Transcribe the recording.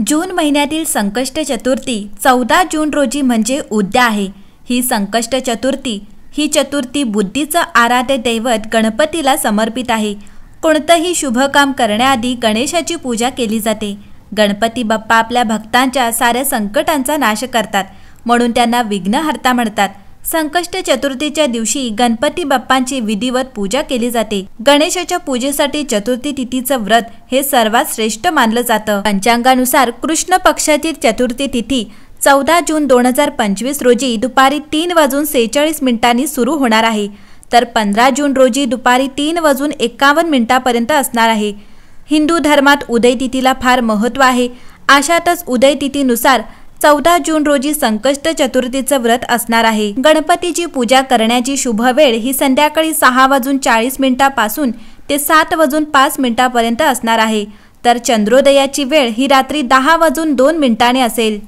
जून महिन्यातील संकष्ट चतुर्थी 14 जून रोजी म्हणजे उद्या आहे। ही संकष्ट चतुर्थी ही चतुर्थी बुद्धीचं आराध्य दैवत गणपतीला समर्पित आहे। कोणतंही शुभ काम करण्याआधी गणेशाची पूजा केली जाते। गणपती बाप्पा आपल्या भक्तांच्या साऱ्या संकटांचा नाश करतात, म्हणून त्यांना विघ्नहर्ता म्हणतात। संकष्ट चतुर्थीच्या दिवशी गणपती बाप्पांची विधिवत पूजा केली जाते। गणेशाच्या पूजेसाठी चतुर्थी तिथीचं व्रत हे सर्वात श्रेष्ठ मानलं जातं। पंचांगानुसार कृष्ण पक्षातील चतुर्थी तिथी 14 जून 2025 रोजी दुपारी 3:46 सुरू होणार आहे, तर 15 जून रोजी दुपारी 3:51 पर्यंत असणार आहे। हिंदू धर्मात उदय तिथीला फार महत्त्व आहे। अशातच उदय तिथीनुसार 14 जून रोजी संकष्ट चतुर्थीचं व्रत असणार आहे। गणपतीची पूजा करण्याची शुभ वेळ ही संध्याकाळी 6:40 पासून ते 7:05 पर्यंत असणार आहे, तर चंद्रोदयाची वेळ ही रात्री 10:02 असेल।